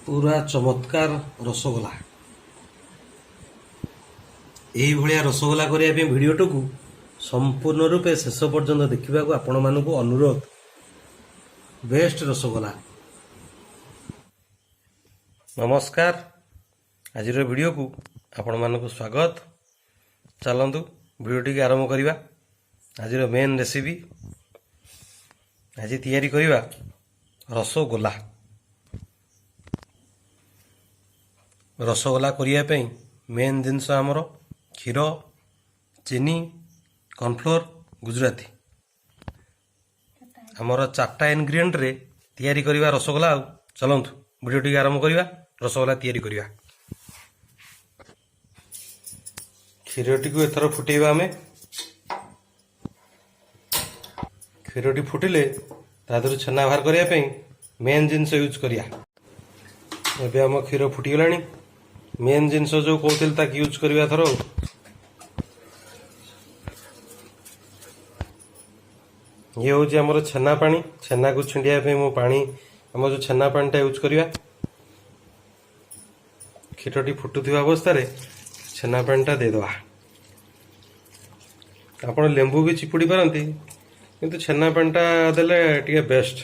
पूरा चमत्कार रसगोला यही भाया रसगोला करने भिडटा को संपूर्ण रूपे शेष पर्यंत देखा आपण मानक अनुरोध। बेस्ट रसगोला। नमस्कार, आज वीडियो को आपण मानक स्वागत। चलतु वीडियोटी आरंभ करवा। आज मेन रेसिपी आज तैयारी करवा रसगोला। रसगोला करने मेन जिनस आमर क्षीर, चीनी, कॉर्नफ्लोर, गुजराती आमर 4टा इनग्रेडिएंट रे तैयारी करवा रसगोला। चलतु वीडियोटी आरंभ करवा। रसगोला तैयारी करवा। क्षीरटी को एथर फुटेबा। आमे क्षीरटी फुटिले तादर छेना बाहर करने मेन जिनस यूज करिया। एबे आम क्षीर फुटीगलानी। मेन जिनस जो कहते ताकि यूज करवा थर। ये हूँ आमर छेना पानी। छेना को छिंडिया मो पानी आम जो छेना पानीटा यूज करवा। क्षीरटी फुटुवा अवस्था छेना पानीटा देदवा। आपण लेंबू भी चिपुड़ी पारती किंतु छेना पानीटा देले टिके बेस्ट।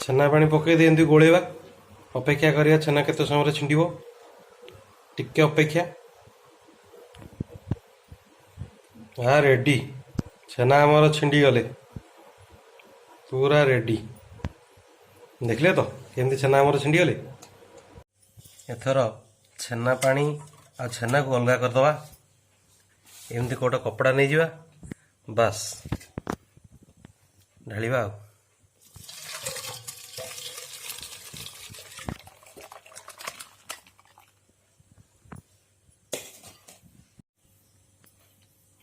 छेना पानी पकई दे गोलेवा। अपेक्षा करिया छेना केते समय छिंडिबो। टिके अपेक्षा। हाँ रेडी। छेना आमर छिंडी गले पूरा रेडी। देखले तो केमती छेना आमर छिंडी गले। एथर छेना पानी आ छेना को अलगा करदवा। एमती कोटा कपड़ा नहीं जावा। बस ढालिबा।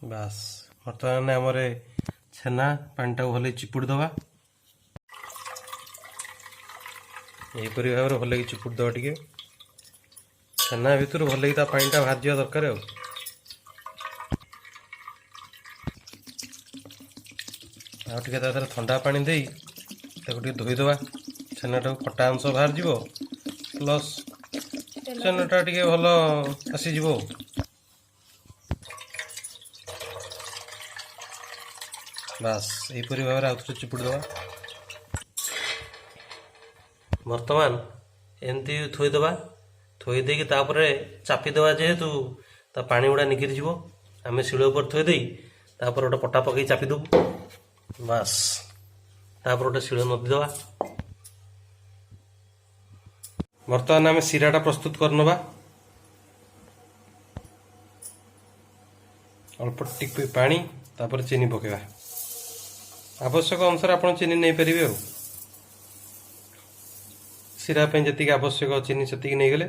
बस बर्तमान आमर छेना पानीटा भले चिपुड़ी दवा। यहीपरि भाव भले चिपुड़ी दवा। टिके छेना भितर भले पानीटा बाहर जावा दरकार। आगे ठंडा पानी दे धोईदवा। छेनाटा खटा अंश बाहर जीव प्लस छेनाटा टिके भल आसीज। बास यहीपरि भाव आउे चिपुड़ी दवा। बर्तमान एमती थोईदवा। थोईदे चापीदवा। जेहेतु ता पानी गुड़ा निकरी जीव आम शिल पर थोईदे गोटे पटा पकई चापीदबू। बास तापर गोटे शिल नदीदवा। बर्तमान आम सीराटा प्रस्तुत करनवा। अल्प टिके पानी तापर चीनी पकेवा। आवश्यक अनुसार आप चीनी नहीं पारे। सीरा जी आवश्यक चीनी से नहीं गले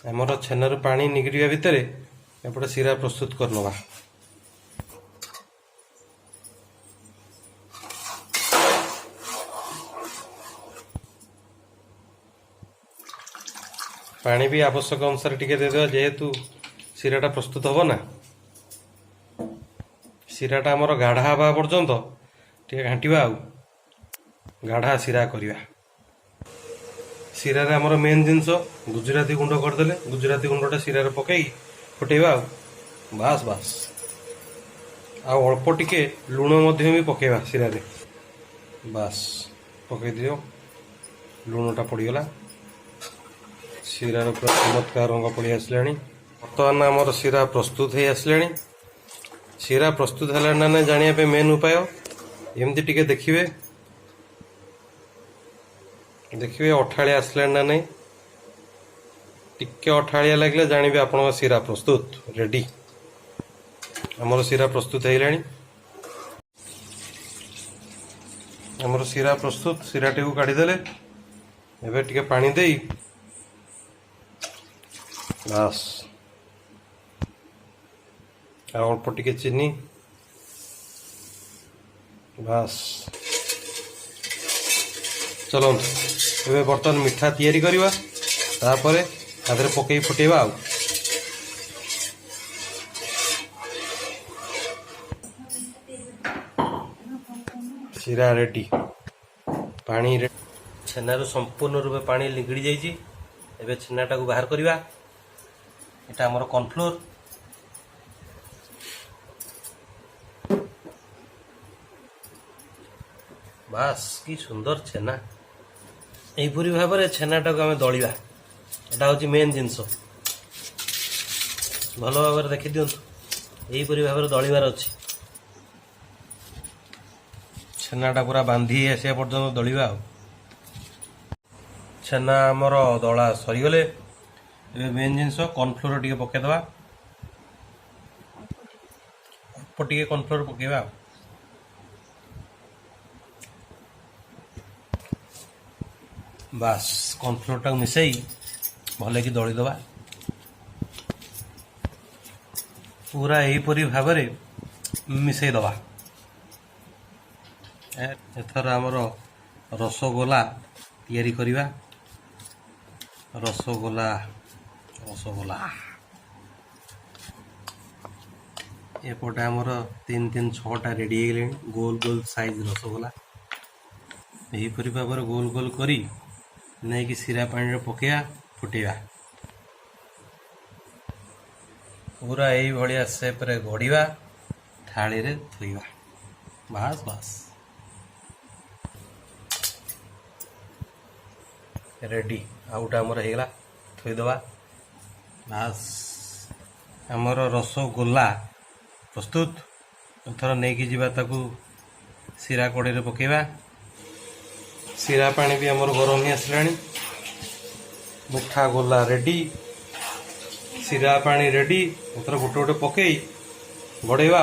आमर छेनार पानी निगरिया भितर एपटे सीरा प्रस्तुत करनवा। पानी भी आवश्यक अनुसार टिके देदेवा। जेहेतु सीराटा प्रस्तुत हम ना। सीराटा आमर गाढ़ा हवा पर्यंत टे घाटिवा। गाढ़ा सीरा करिवा। सीरा आमर मेन जिनस गुजराती गुंड करदेले। गुजराती गुंडा सीरा पकई फुटेवा। बास बास अल्प टिके लुण भी पकेवा सीरा। बास पकई दियो। लुणटा पड़गला। सीरार पूरा चमत्कार रंग पड़ी आसला। बर्तमान आमर सीरा प्रस्तुत हो आसला। सीरा प्रस्तुत है ना ना जानिया मेन उपाय एमती टिके देखिए। देखिए अठाड़िया आसला ना नहीं। टिके अठाड़िया लगे जानवे आप सीरा प्रस्तुत रेडी। आमर सीरा प्रस्तुत है। आमर सीरा प्रस्तुत। सीराटी को काढ़ीदेले एबे टिके पानी दे। बस अल्प टिके चीनी। बस चलो ए बर्तमान मिठा तैयारी करवा। तापर आधे पकई फुटेबा। सीरा रेडी पानी रे छेनारू संपूर्ण रूपे पानी निगड़ी जाइए। एबे छेनाटा को बाहर करवा। एटा हमर कॉर्नफ्लोर बास की सुंदर छेना। यहीपरी भाव में छेनाटा को आम दलिया। एटा हूँ मेन जिनस भल भाव देखी दिंतु। यहीपरी भाव में दलिबार अच्छी छेनाटा पूरा बांधी आसा पर्यटन दलिया। छेना आमर दला सरीगले मेन जिनस कॉर्नफ्लोर टी पकईदे। अल्प टे कॉर्नफ्लोर पकेबा। बास कॉर्नफ्लोर टाक मिसई भल कि दलीदबा। पूरा यहीपरी भाव में मिसई दबा। एथर आमर रसगोला तैयारी करिबा। रसगोला रसगोला एपटे आमर 3-3-6टा रेडी हो गोल गोल साइज रसगोला। यहीपरी भाव में गोल गोल करी नहीं कि सीरा पानी पकेया फुटेगा। पूरा यही भाया सेप रे गढ़ा थाली रे थोइबा। बास बास रेडी आउटा आमर होगा थोईदबा। बास आमर रसगोला प्रस्तुत। एथर नहीं कि जीवा ताकू सीरा कड़े रे पकेबा। सीरा पानी भी आमर गरम ही आसला। मिठा गोला रेडी सीरा पानी रेडी। एथर गोटे गोटे पकई गड़ेवा।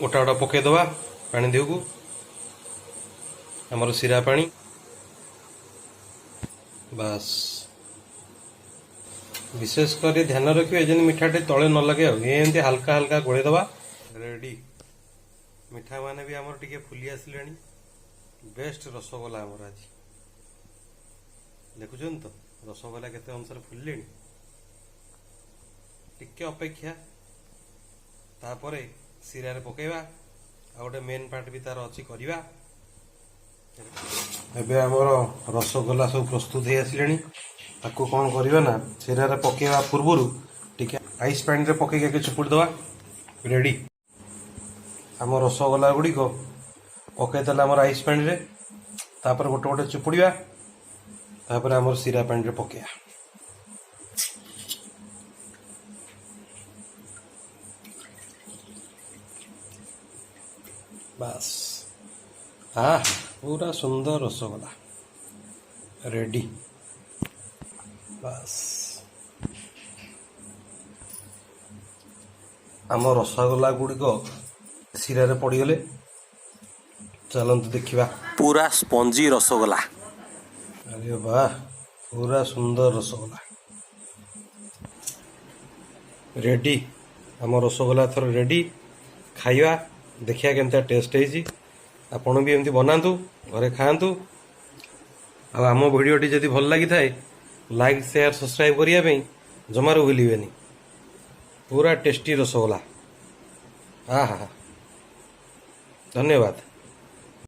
गोटा गोटा पकईदबा पानी देव को आमर सीरा पानी। बास विशेषकर ध्यान रखिए जन मिठाटे तले न लगे। एमती हल्का हल्का गोलेदबा रेडी। मिठा माने भी आमर टिके फुली आसले। बेस्ट रसगोला आमर आज देखुन तो रसगोला केते अनुसार फुलले। टिके अपेक्षा तापरे सीरा रे पकेबा। आ गोटे मेन पार्ट भी तार अच्छी करवा। एबे आमर रसगोला सब प्रस्तुत हो आसले। ताकू कौन करवा ना सीरा रे पकेबा पूर्व टिके आइस पानी रे पकईके चुपुड़ी दबा रेडी। आम रसगोला गुड़िक पकईदेला आमर आइस पानी रे। तापर गोटे गोटे चुपुड़िया। तापर आमर सीरा पानी रे पकेया। बास हाँ पूरा सुंदर रसगोला रेडी। बास आम रसगोला गुड़िक सीरा रे पड़गले। चलतु देखा पूरा स्पंजी रसगोला। अरे वाह पूरा सुंदर रसगोला रेडी। आम रसगोला थर रेडी खाइबा। देखिया केमता टेस्ट है। आपण भी एमती बनातु घरे खातु। आम भिडियोटी जदि भल लगी थाए लाइक शेयर सब्सक्राइब करने जमार भूलिए। पूरा टेस्टी रसगोला। हाँ हाँ धन्यवाद।